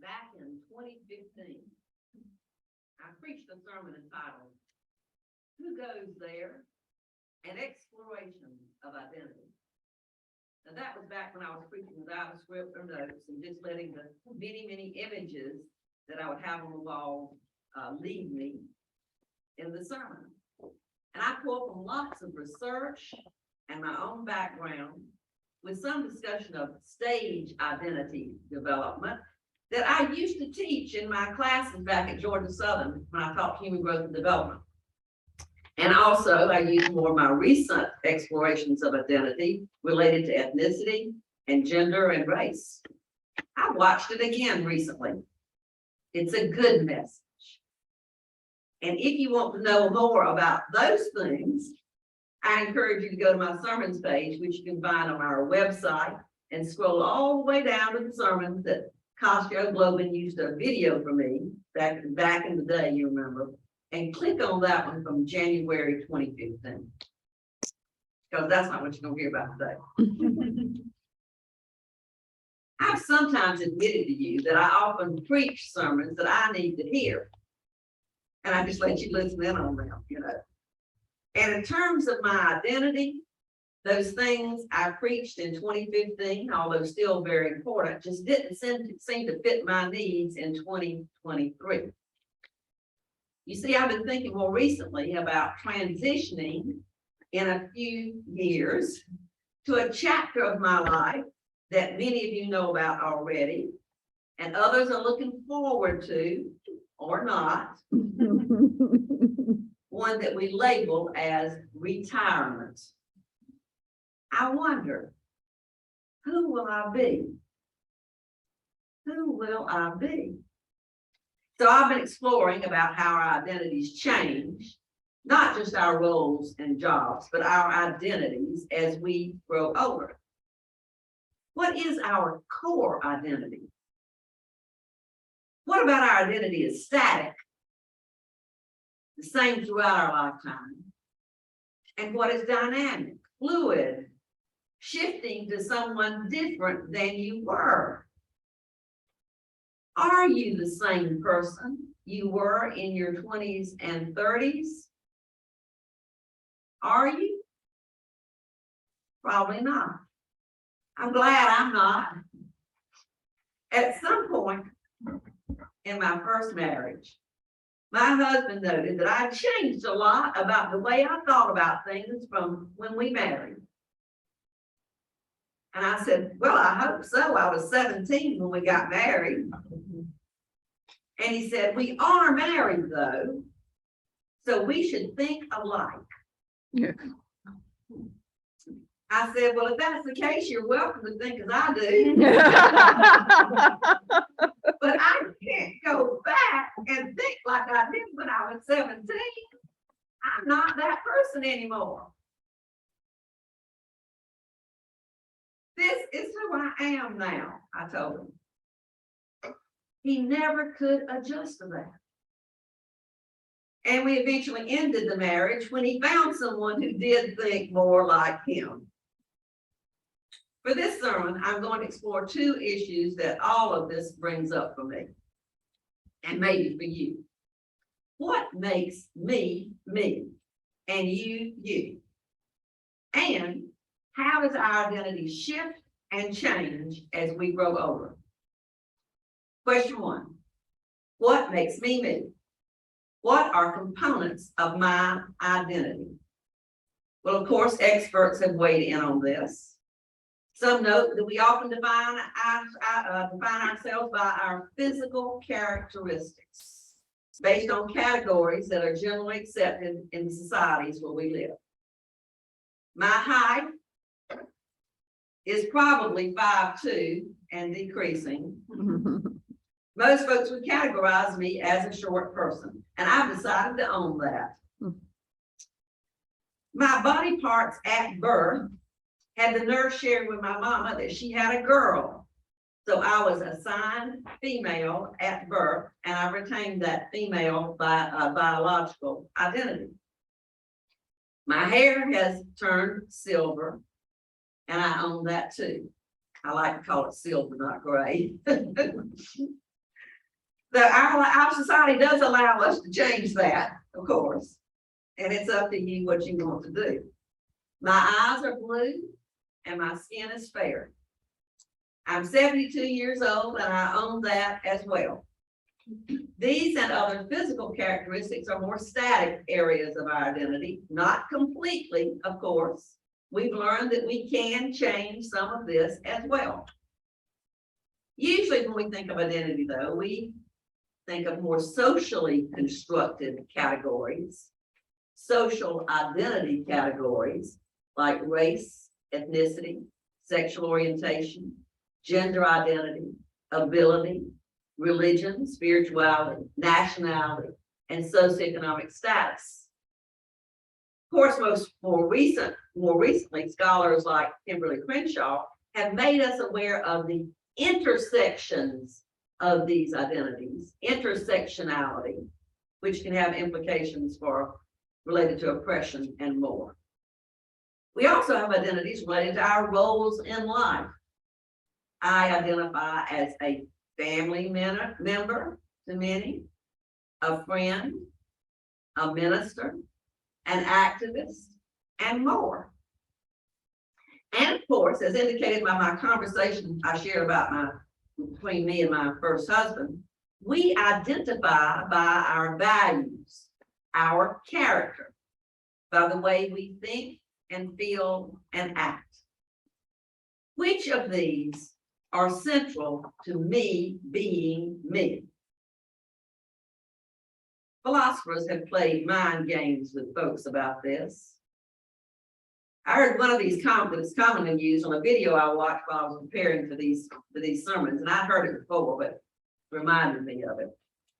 back in 2015, I preached a sermon entitled, Who Goes There? An Exploration of Identity. And that was back when I was preaching without a script or notes and just letting the many, many images that I would have on the wall lead me in the sermon. And I pulled from lots of research and my own background with some discussion of stage identity development that I used to teach in my classes back at Georgia Southern when I taught human growth and development. And also I use more of my recent explorations of identity related to ethnicity and gender and race. I watched it again recently. It's a good message. And if you want to know more about those things, I encourage you to go to my sermons page, which you can find on our website, and scroll all the way down to the sermons that Costco Globin used a video for me back in the day, you remember, and click on that one from January 2015. Because that's not what you're gonna hear about today. I've sometimes admitted to you that I often preach sermons that I need to hear. And I just let you listen in on them, you know. And in terms of my identity, those things I preached in 2015, although still very important, just didn't seem to fit my needs in 2023. You see, I've been thinking more recently about transitioning in a few years to a chapter of my life that many of you know about already, and others are looking forward to, or not, one that we label as retirement. I wonder, who will I be? Who will I be? So I've been exploring about how our identities change, not just our roles and jobs, but our identities as we grow older. What is our core identity? What about our identity as static, the same throughout our lifetime? And what is dynamic, fluid, shifting to someone different than you were? Are you the same person you were in your 20s and 30s? Are you? Probably not. I'm glad I'm not. At some point in my first marriage, my husband noted that I changed a lot about the way I thought about things from when we married. And I said, well, I hope so. I was 17 when we got married. And he said, we are married though, so we should think alike. Yeah. I said, well, if that's the case, you're welcome to think as I do. But I can't go back and think like I did when I was 17. I'm not that person anymore. This is who I am now, I told him. He never could adjust to that. And we eventually ended the marriage when he found someone who did think more like him. For this sermon, I'm going to explore two issues that all of this brings up for me, and maybe for you. What makes me, me, and you, you? And how does our identity shift and change as we grow older? Question one, what makes me, me? What are components of my identity? Well, of course, experts have weighed in on this. Some note that we often define ourselves by our physical characteristics based on categories that are generally accepted in the societies where we live. My height is probably 5'2" and decreasing. Most folks would categorize me as a short person, and I've decided to own that. My body parts at birth had the nurse sharing with my mama that she had a girl. So I was assigned female at birth, and I retained that female biological identity. My hair has turned silver, and I own that too. I like to call it silver, not gray. Our society does allow us to change that, of course. And it's up to you what you want to do. My eyes are blue and my skin is fair. I'm 72 years old and I own that as well. These and other physical characteristics are more static areas of our identity, not completely, of course. We've learned that we can change some of this as well. Usually when we think of identity, though, we think of more socially constructed categories, social identity categories like race, ethnicity, sexual orientation, gender identity, ability, religion, spirituality, nationality, and socioeconomic status. Of course, more recently, scholars like Kimberly Crenshaw have made us aware of the intersections of these identities, intersectionality, which can have implications related to oppression and more. We also have identities related to our roles in life. I identify as a family member to many, a friend, a minister, an activist, and more. And of course, as indicated by my conversation I shared about between me and my first husband, we identify by our values, our character, by the way we think and feel and act. Which of these are central to me being me? Philosophers have played mind games with folks about this. I heard one of these that's commonly used on a video I watched while I was preparing for these sermons, and I'd heard it before, but it reminded me of it.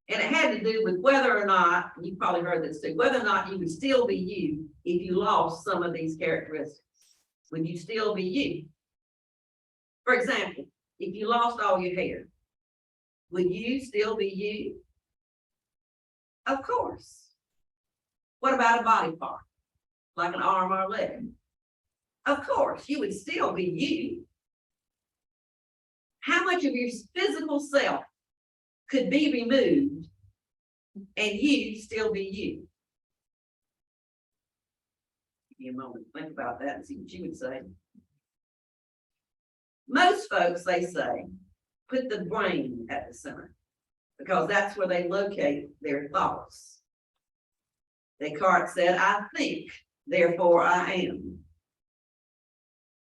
And it had to do with whether or not, you probably heard this too, whether or not you would still be you if you lost some of these characteristics. Would you still be you? For example, if you lost all your hair, would you still be you? Of course. What about a body part, like an arm or a leg? Of course, you would still be you. How much of your physical self could be removed and you still be you? Give me a moment to think about that and see what you would say. Most folks, they say, put the brain at the center because that's where they locate their thoughts. Descartes said, I think, therefore I am.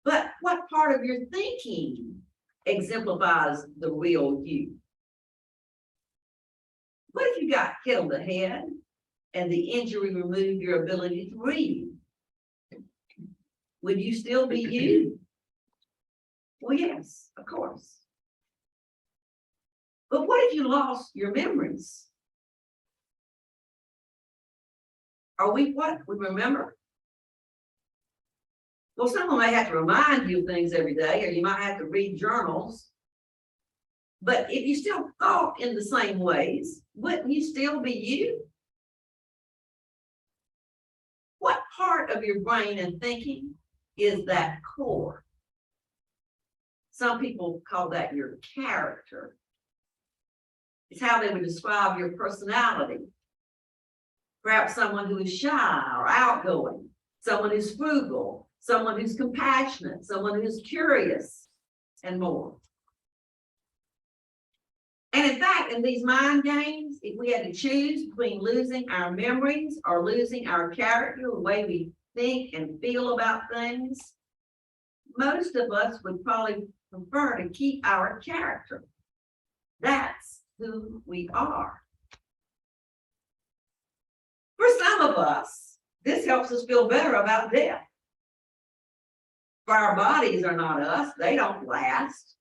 But what part of your thinking exemplifies the real you? What if you got hit on the head and the injury removed your ability to read? Would you still be you? Well, yes, of course. But what if you lost your memories? Are we what? We remember? Well, someone may have to remind you of things every day, or you might have to read journals. But if you still thought in the same ways, wouldn't you still be you? What part of your brain and thinking is that core? Some people call that your character. It's how they would describe your personality. Perhaps someone who is shy or outgoing, someone who's frugal, someone who's compassionate, someone who's curious, and more. And in fact, in these mind games, if we had to choose between losing our memories or losing our character, the way we think and feel about things, most of us would probably prefer to keep our character. That's who we are. For some of us, this helps us feel better about death. For our bodies are not us, they don't last.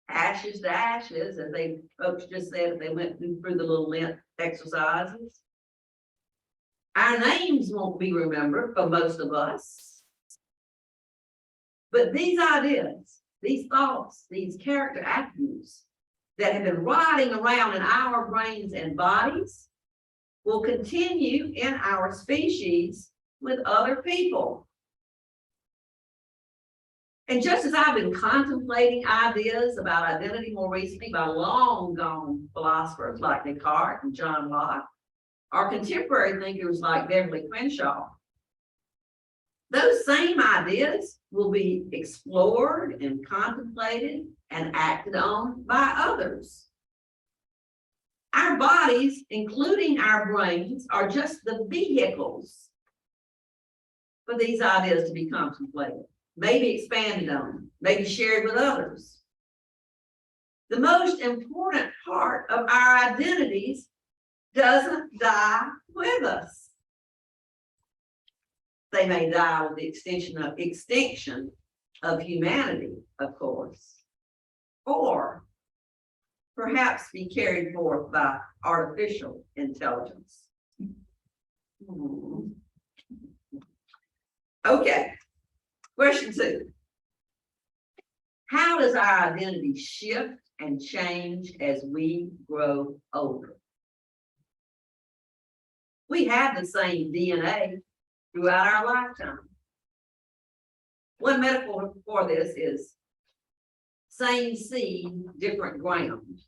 Ashes to ashes, as folks just said, they went through the little Lent exercises. Our names won't be remembered for most of us. But these ideas, these thoughts, these character attributes that have been riding around in our brains and bodies will continue in our species with other people. And just as I've been contemplating ideas about identity more recently by long gone philosophers like Descartes and John Locke, or contemporary thinkers like Beverly Crenshaw, those same ideas will be explored and contemplated and acted on by others. Our bodies, including our brains, are just the vehicles for these ideas to be contemplated, maybe expanded on, maybe shared with others. The most important part of our identities doesn't die with us. They may die with the extinction of humanity, of course, or perhaps be carried forth by artificial intelligence. Okay, question 2. How does our identity shift and change as we grow older? We have the same DNA throughout our lifetime. One metaphor for this is same seed, different ground.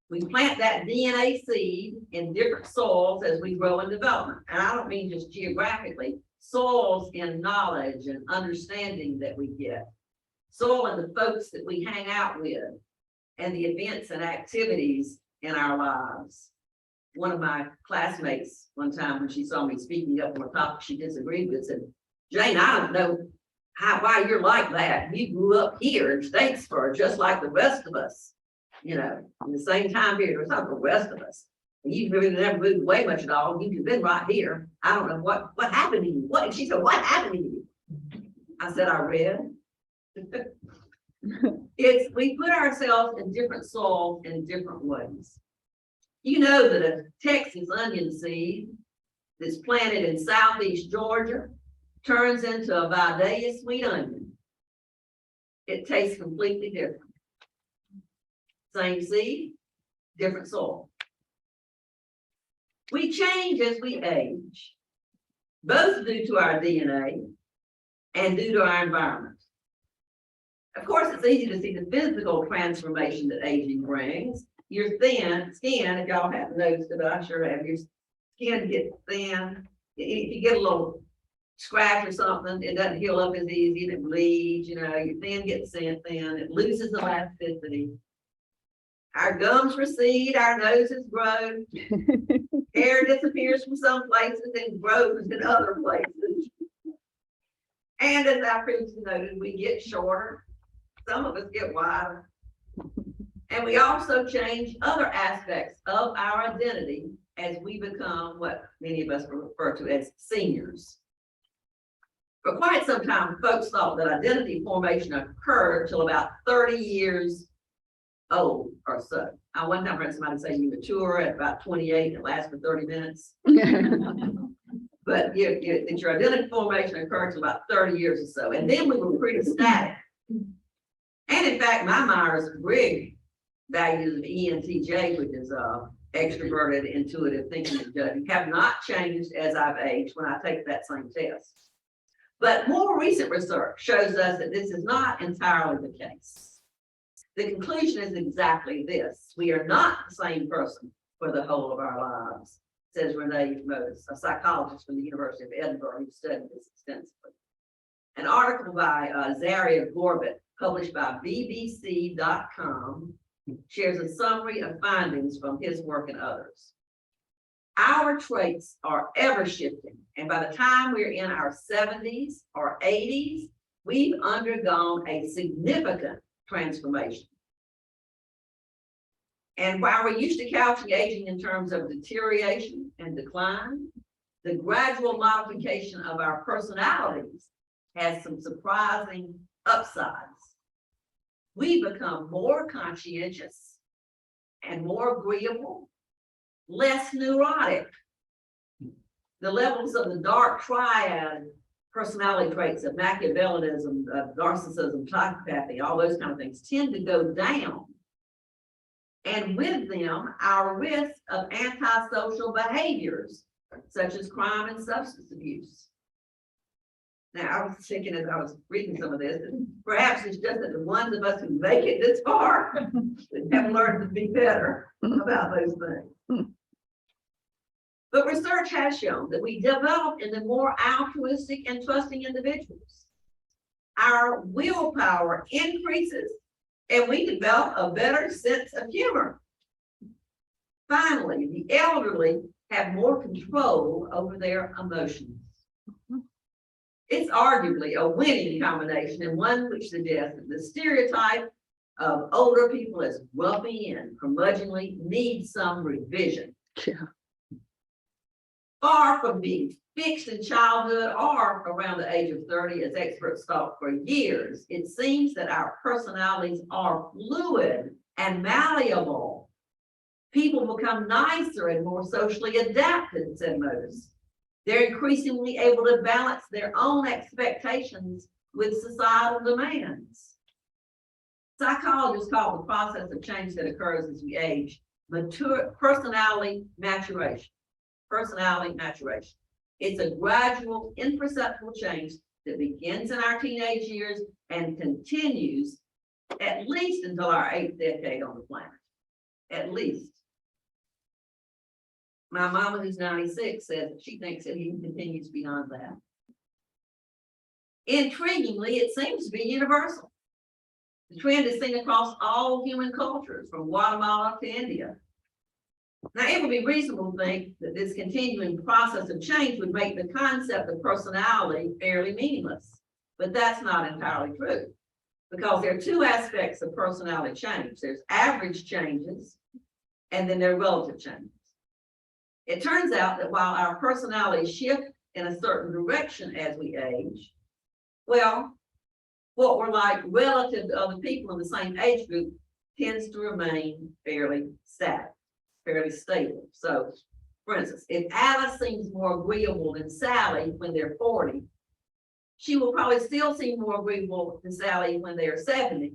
We plant that DNA seed in different soils as we grow in development. And I don't mean just geographically, soils in knowledge and understanding that we get, soil in the folks that we hang out with, and the events and activities in our lives. One of my classmates one time when she saw me speaking up on a topic she disagreed with said, "Jane, I don't know why you're like that. You grew up here in Statesboro just like the rest of us, you know, in the same time period or something, the rest of us. And you've really never moved away much at all. You've been right here. I don't know what happened to you." What? She said, "What happened to you?" I said, "I read." We put ourselves in different soils in different ways. You know that a Texas onion seed that's planted in southeast Georgia turns into a Vidalia sweet onion. It tastes completely different. Same seed, different soil. We change as we age, both due to our DNA and due to our environment. Of course, it's easy to see the physical transformation that aging brings. Your thin skin, if y'all haven't noticed it, but I sure have, your skin gets thin. If you get a little scratch or something, it doesn't heal up as easy and it bleeds, you know, your skin gets thin, it loses elasticity. Our gums recede, our noses grow, hair disappears from some places and grows in other places. And as I previously noted, we get shorter. Some of us get wider. And we also change other aspects of our identity as we become what many of us refer to as seniors. For quite some time, folks thought that identity formation occurred till about 30 years old or so. I one time heard somebody say you mature at about 28 and it lasts for 30 minutes. But your identity formation occurred till about 30 years or so. And then we were pretty static. And in fact, my Myers-Briggs values of ENTJ, which is extroverted, intuitive thinking and judging, have not changed as I've aged when I take that same test. But more recent research shows us that this is not entirely the case. The conclusion is exactly this: we are not the same person for the whole of our lives, says Renee Mose, a psychologist from the University of Edinburgh who studied this extensively. An article by Zaria Gorbit, published by BBC.com, shares a summary of findings from his work and others. Our traits are ever shifting, and by the time we're in our 70s or 80s, we've undergone a significant transformation. And while we're used to couching aging in terms of deterioration and decline, the gradual modification of our personalities has some surprising upsides. We become more conscientious and more agreeable, less neurotic. The levels of the dark triad personality traits of Machiavellianism, of narcissism, psychopathy, all those kind of things tend to go down. And with them, our risk of antisocial behaviors, such as crime and substance abuse. Now, I was thinking as I was reading some of this, that perhaps it's just that the ones of us who make it this far have learned to be better about those things. But research has shown that we develop into more altruistic and trusting individuals. Our willpower increases and we develop a better sense of humor. Finally, the elderly have more control over their emotions. It's arguably a winning combination and one which suggests that the stereotype of older people as grumpy and curmudgeonly needs some revision. Yeah. Far from being fixed in childhood or around the age of 30, as experts thought for years, it seems that our personalities are fluid and malleable. People become nicer and more socially adapted, said Motis. They're increasingly able to balance their own expectations with societal demands. Psychologists call the process of change that occurs as we age personality maturation. Personality maturation. It's a gradual, imperceptible change that begins in our teenage years and continues at least until our 8th decade on the planet. At least. My mama, who's 96, says she thinks it even continues beyond that. Intriguingly, it seems to be universal. The trend is seen across all human cultures, from Guatemala to India. Now, it would be reasonable to think that this continuing process of change would make the concept of personality fairly meaningless, but that's not entirely true, because there are two aspects of personality change. There's average changes, and then there are relative changes. It turns out that while our personalities shift in a certain direction as we age, well, what we're like relative to other people in the same age group tends to remain fairly static, fairly stable. So, for instance, if Alice seems more agreeable than Sally when they're 40, she will probably still seem more agreeable than Sally when they are 70,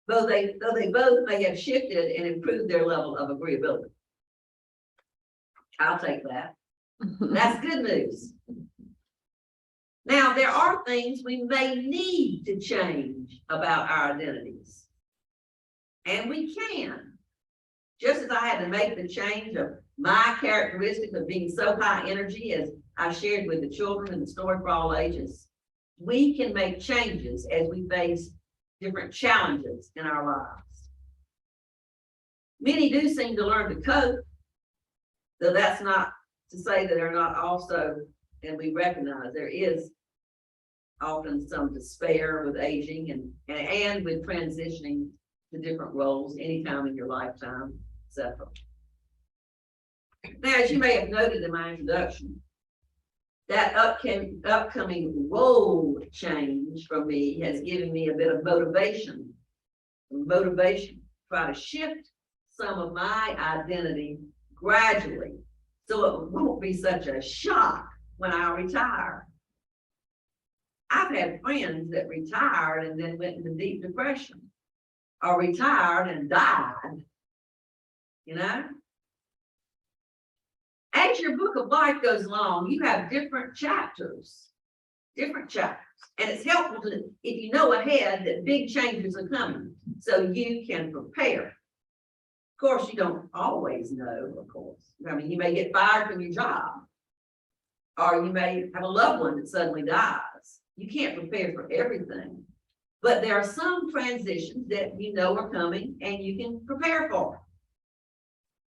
though they both may have shifted and improved their level of agreeability. I'll take that. That's good news. Now, there are things we may need to change about our identities. And we can. Just as I had to make the change of my characteristic of being so high energy, as I shared with the children in the story for all ages, we can make changes as we face different challenges in our lives. Many do seem to learn to cope, though that's not to say that they're not also, and we recognize there is often some despair with aging and with transitioning to different roles anytime in your lifetime, etc. Now, as you may have noted in my introduction, that upcoming role change for me has given me a bit of motivation to try to shift some of my identity gradually, so it won't be such a shock when I retire. I've had friends that retired and then went into deep depression, or retired and died, you know? As your book of life goes along, you have different chapters, and it's helpful to, if you know ahead that big changes are coming, so you can prepare. Of course, you don't always know, of course. I mean, you may get fired from your job, or you may have a loved one that suddenly dies. You can't prepare for everything, but there are some transitions that you know are coming and you can prepare for.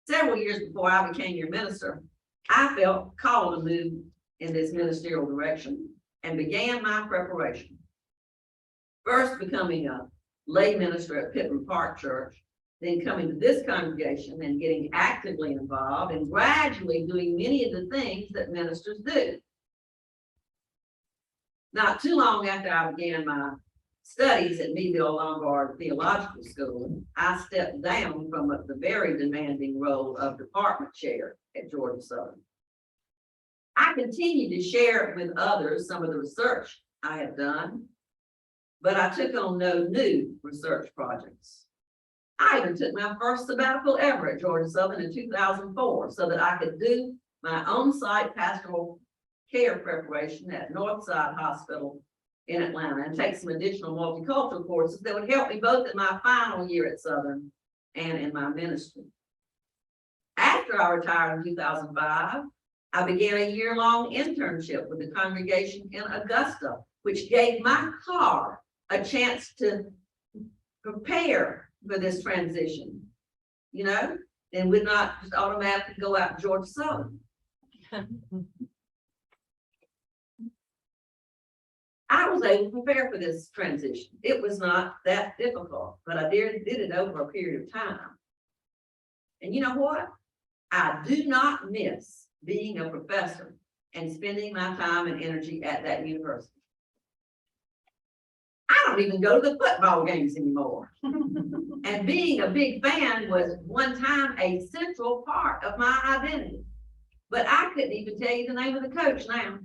Several years before I became your minister, I felt called to move in this ministerial direction and began my preparation. First, becoming a lay minister at Pittman Park Church, then coming to this congregation and getting actively involved and gradually doing many of the things that ministers do. Not too long after I began my studies at Meadville Lombard Theological School, I stepped down from the very demanding role of department chair at Georgia Southern. I continued to share with others some of the research I had done, but I took on no new research projects. I even took my first sabbatical ever at Georgia Southern in 2004 so that I could do my own site pastoral care preparation at Northside Hospital in Atlanta and take some additional multicultural courses that would help me both in my final year at Southern and in my ministry. After I retired in 2005, I began a year-long internship with the congregation in Augusta, which gave my car a chance to prepare for this transition, you know, and would not just automatically go out to Georgia Southern. I was able to prepare for this transition. It was not that difficult, but I did it over a period of time. And you know what? I do not miss being a professor and spending my time and energy at that university. I don't even go to the football games anymore. And being a big fan was one time a central part of my identity. But I couldn't even tell you the name of the coach now.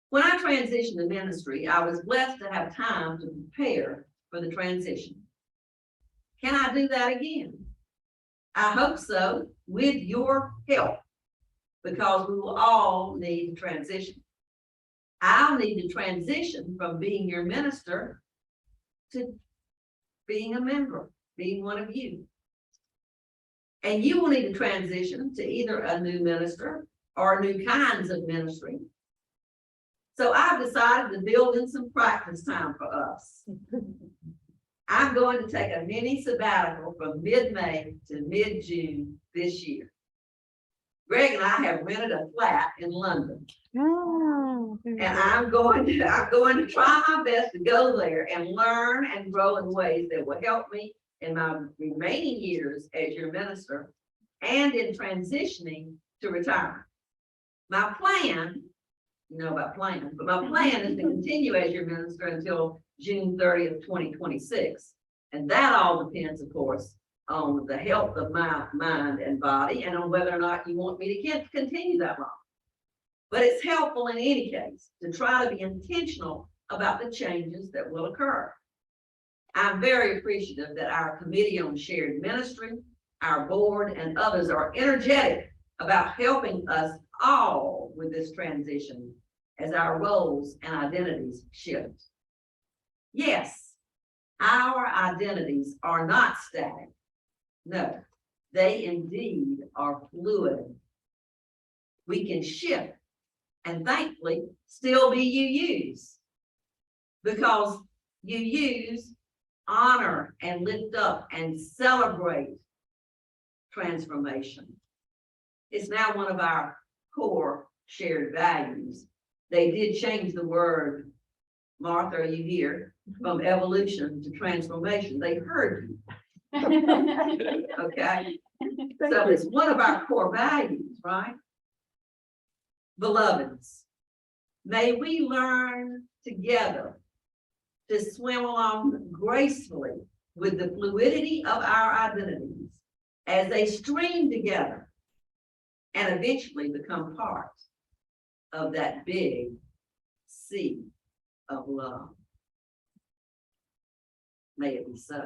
When I transitioned to ministry, I was blessed to have time to prepare for the transition. Can I do that again? I hope so, with your help, because we will all need to transition. I'll need to transition from being your minister to being a member, being one of you. And you will need to transition to either a new minister or new kinds of ministry. So I've decided to build in some practice time for us. I'm going to take a mini sabbatical from mid-May to mid-June this year. Greg and I have rented a flat in London. Oh, And I'm going to try my best to go there and learn and grow in ways that will help me in my remaining years as your minister and in transitioning to retirement. My plan, you know about plans, but my plan is to continue as your minister until June 30th, 2026. And that all depends, of course, on the health of my mind and body and on whether or not you want me to continue that long. But it's helpful in any case to try to be intentional about the changes that will occur. I'm very appreciative that our Committee on Shared Ministry, our board, and others are energetic about helping us all with this transition as our roles and identities shift. Yes, our identities are not static. No, they indeed are fluid. We can shift and thankfully still be UUs, because UUs honor and lift up and celebrate transformation. It's now one of our core shared values. They did change the word, Martha, are you here? From evolution to transformation. They heard you. Okay. So it's one of our core values, right? Beloveds, may we learn together to swim along gracefully with the fluidity of our identities as they stream together and eventually become part of that big sea of love. May it be so.